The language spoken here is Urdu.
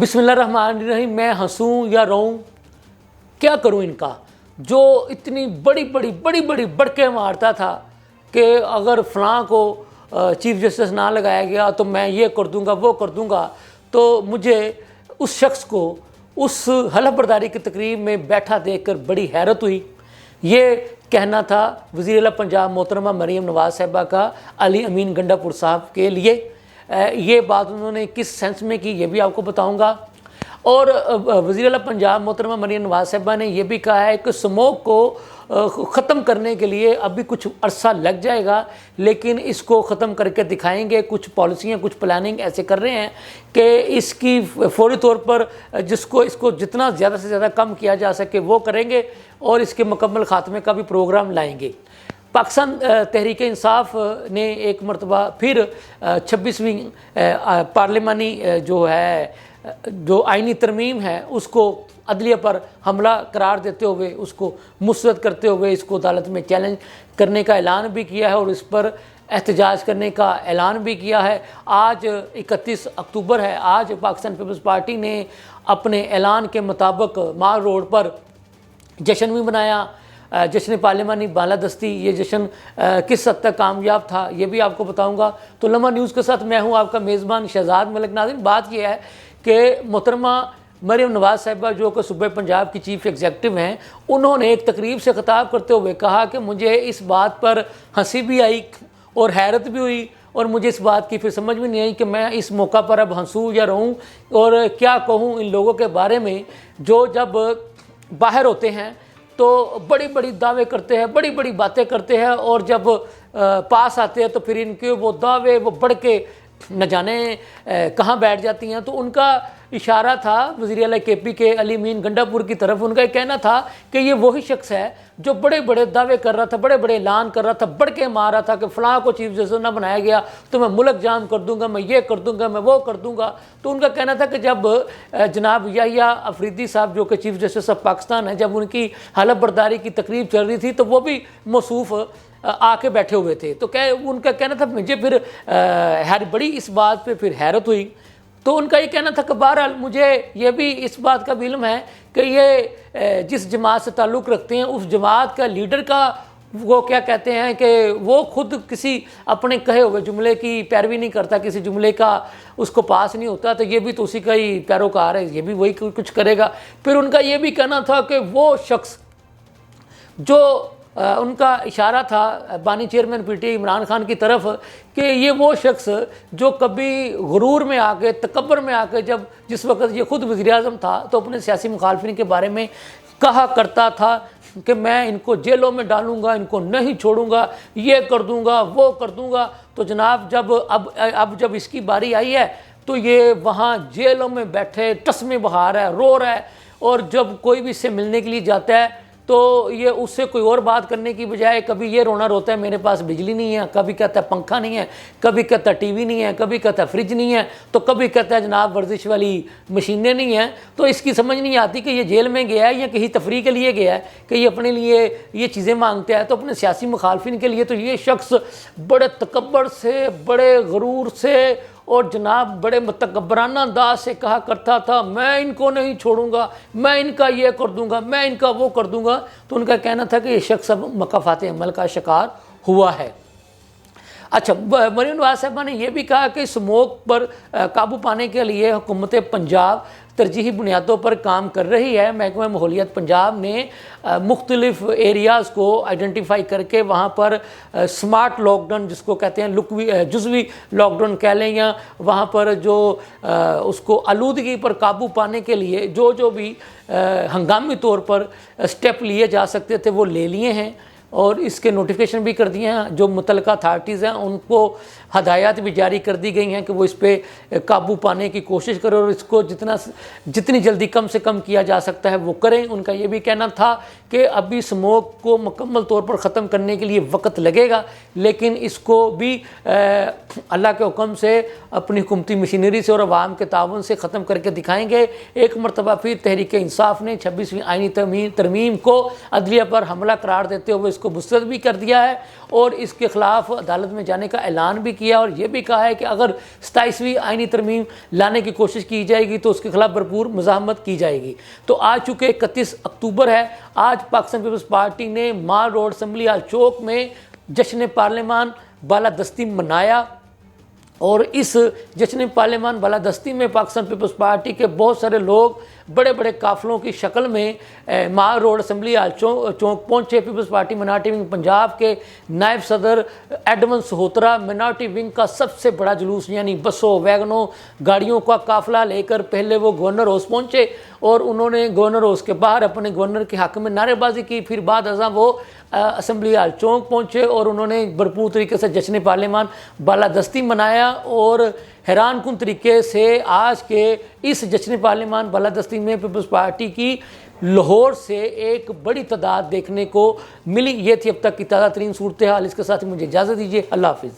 بسم اللہ الرحمن الرحیم۔ میں ہنسوں یا روؤں، کیا کروں ان کا؟ جو اتنی بڑی بڑکے مارتا تھا کہ اگر فلاں کو چیف جسٹس نہ لگایا گیا تو میں یہ کر دوں گا وہ کر دوں گا، تو مجھے اس شخص کو اس حلف برداری کی تقریب میں بیٹھا دیکھ کر بڑی حیرت ہوئی۔ یہ کہنا تھا وزیر اعلیٰ پنجاب محترمہ مریم نواز صاحبہ کا علی امین گنڈا پور صاحب کے لیے۔ یہ بات انہوں نے کس سینس میں کی یہ بھی آپ کو بتاؤں گا۔ اور وزیر اعلیٰ پنجاب محترمہ مریم نواز صاحبہ نے یہ بھی کہا ہے کہ اسموک کو ختم کرنے کے لیے ابھی کچھ عرصہ لگ جائے گا، لیکن اس کو ختم کر کے دکھائیں گے۔ کچھ پالیسیاں کچھ پلاننگ ایسے کر رہے ہیں کہ اس کی فوری طور پر اس کو جتنا زیادہ سے زیادہ کم کیا جا سکے وہ کریں گے اور اس کے مکمل خاتمے کا بھی پروگرام لائیں گے۔ پاکستان تحریک انصاف نے ایک مرتبہ پھر 26ویں پارلیمانی جو آئینی ترمیم ہے اس کو عدلیہ پر حملہ قرار دیتے ہوئے، اس کو مسترد کرتے ہوئے اس کو عدالت میں چیلنج کرنے کا اعلان بھی کیا ہے اور اس پر احتجاج کرنے کا اعلان بھی کیا ہے۔ آج 31 اکتوبر ہے۔ آج پاکستان پیپلز پارٹی نے اپنے اعلان کے مطابق مال روڈ پر جشن بھی منایا۔ جشن پارلیمانی بالادستی، یہ جشن کس حد تک کامیاب تھا یہ بھی آپ کو بتاؤں گا۔ تو لمحہ نیوز کے ساتھ میں ہوں آپ کا میزبان شہزاد ملک۔ ناظرین، بات یہ ہے کہ محترمہ مریم نواز صاحبہ جو کہ صوبہ پنجاب کی چیف ایگزیکٹو ہیں، انہوں نے ایک تقریب سے خطاب کرتے ہوئے کہا کہ مجھے اس بات پر ہنسی بھی آئی اور حیرت بھی ہوئی، اور مجھے اس بات کی پھر سمجھ میں نہیں آئی کہ میں اس موقع پر اب ہنسوں یا روؤں اور کیا کہوں ان لوگوں کے بارے میں جو جب باہر ہوتے ہیں تو بڑی دعوے کرتے ہیں، بڑی باتیں کرتے ہیں، اور جب پاس آتے ہیں تو پھر ان کے وہ دعوے وہ بڑھ کے نہ جانے کہاں بیٹھ جاتی ہیں۔ تو ان کا اشارہ تھا وزیر اعلیٰ کے پی کے علی امین گنڈا پور کی طرف۔ ان کا یہ کہنا تھا کہ یہ وہی شخص ہے جو بڑے دعوے کر رہا تھا، بڑے اعلان کر رہا تھا، بڑھ کے مار رہا تھا کہ فلاں کو چیف جسٹس نہ بنایا گیا تو میں ملک جام کر دوں گا، میں یہ کر دوں گا، میں وہ کر دوں گا۔ تو ان کا کہنا تھا کہ جب جناب یحییٰ افریدی صاحب جو کہ چیف جسٹس آف پاکستان ہیں، جب ان کی حلف برداری کی تقریب چل رہی تھی تو وہ بھی موصوف آ کے بیٹھے ہوئے تھے۔ تو ان کا کہنا تھا مجھے پھر بڑی اس بات پہ پھر حیرت ہوئی۔ تو ان کا یہ کہنا تھا کہ بہرحال مجھے یہ بھی اس بات کا بھی علم ہے کہ یہ جس جماعت سے تعلق رکھتے ہیں اس جماعت کا لیڈر کا وہ کیا کہتے ہیں کہ وہ خود کسی اپنے کہے ہوئے جملے کی پیروی نہیں کرتا، کسی جملے کا اس کو پاس نہیں ہوتا، تو یہ بھی تو اسی کا ہی پیروکار ہے، یہ بھی وہی کچھ کرے گا۔ پھر ان کا یہ بھی کہنا تھا کہ وہ شخص جو ان کا اشارہ تھا بانی chairman P T Imran Khan کی طرف کہ یہ وہ شخص جو کبھی غرور میں آ کے تکبر میں آ کے جس وقت یہ خود وزیر اعظم تھا تو اپنے سیاسی مخالفین کے بارے میں کہا کرتا تھا کہ میں ان کو جیلوں میں ڈالوں گا، ان کو نہیں چھوڑوں گا، یہ کر دوں گا وہ کر دوں گا۔ تو جناب جب اس کی باری آئی ہے تو یہ وہاں جیلوں میں بیٹھے ٹسمے بہا رہا ہے، رو رہا ہے، اور جب کوئی بھی اس سے ملنے کے لیے جاتا ہے تو یہ اس سے کوئی اور بات کرنے کی بجائے کبھی یہ رونا روتا ہے میرے پاس بجلی نہیں ہے، کبھی کہتا ہے پنکھا نہیں ہے، کبھی کہتا ہے ٹی وی نہیں ہے، کبھی کہتا ہے فریج نہیں ہے، تو کبھی کہتا ہے جناب ورزش والی مشینیں نہیں ہیں۔ تو اس کی سمجھ نہیں آتی کہ یہ جیل میں گیا ہے یا کہیں تفریح کے لیے گیا ہے کہ یہ اپنے لیے یہ چیزیں مانگتا ہے۔ تو اپنے سیاسی مخالفین کے لیے تو یہ شخص بڑے تکبر سے، بڑے غرور سے اور جناب بڑے متکبرانہ انداز سے کہا کرتا تھا میں ان کو نہیں چھوڑوں گا، میں ان کا یہ کر دوں گا، میں ان کا وہ کر دوں گا۔ تو ان کا کہنا تھا کہ یہ شخص اب مکافات عمل کا شکار ہوا ہے۔ اچھا، مریم نواز صاحبہ نے یہ بھی کہا کہ اسموک پر قابو پانے کے لیے حکومت پنجاب ترجیحی بنیادوں پر کام کر رہی ہے۔ محکمہ ماحولیات پنجاب نے مختلف ایریاز کو آئیڈینٹیفائی کر کے وہاں پر سمارٹ لاک ڈاؤن جس کو کہتے ہیں جزوی لاک ڈاؤن کہہ لیں، یا وہاں پر جو اس کو آلودگی پر قابو پانے کے لیے جو بھی ہنگامی طور پر سٹیپ لیے جا سکتے تھے وہ لے لیے ہیں، اور اس کے نوٹیفیکیشن بھی کر دیے ہیں۔ جو متعلقہ اتھارٹیز ہیں ان کو ہدایات بھی جاری کر دی گئی ہیں کہ وہ اس پہ قابو پانے کی کوشش کریں اور اس کو جتنی جلدی کم سے کم کیا جا سکتا ہے وہ کریں۔ ان کا یہ بھی کہنا تھا کہ ابھی اسموک کو مکمل طور پر ختم کرنے کے لیے وقت لگے گا، لیکن اس کو بھی اللہ کے حکم سے اپنی حکومتی مشینری سے اور عوام کے تعاون سے ختم کر کے دکھائیں گے۔ ایک مرتبہ پھر تحریک انصاف نے 26ویں آئینی ترمیم کو عدلیہ پر حملہ قرار دیتے ہوئے اس کو مسترد بھی کر دیا ہے اور اس کے خلاف عدالت میں جانے کا اعلان بھی کیا اور یہ بھی کہا ہے کہ اگر 27ویں آئینی ترمیم لانے کی کوشش کی جائے گی تو اس کے خلاف بھرپور مزاحمت کی جائے گی۔ تو آج چونکہ 31 اکتوبر ہے، آج پاکستان پیپلز پارٹی نے مال روڈ اسمبلی ہال چوک میں جشن پارلیمان بالادستی منایا، اور اس جشن پارلیمان بالادستی میں پاکستان پیپلز پارٹی کے بہت سارے لوگ بڑے بڑے قافلوں کی شکل میں مال روڈ اسمبلی ہال چوک پہنچے۔ Peoples party minority wing Punjab کے نائب صدر ایڈمن سہوترا منارٹی ونگ کا سب سے بڑا جلوس، یعنی بسوں ویگنوں گاڑیوں کا قافلہ لے کر پہلے وہ گورنر ہاؤس پہنچے اور انہوں نے گورنر ہاؤس کے باہر اپنے گورنر کے حق میں نعرے بازی کی، پھر بعد ازاں وہ اسمبلی ہال چوک پہنچے اور انہوں نے بھرپور طریقے سے جشن پارلیمان بالادستی منایا، اور حیران کن طریقے سے آج کے اس جشن پارلیمان بالادستی میں پیپلز پارٹی کی لاہور سے ایک بڑی تعداد دیکھنے کو ملی۔ یہ تھی اب تک کی تازہ ترین صورتحال۔ اس کے ساتھ ہی مجھے اجازت دیجیے، اللہ حافظ۔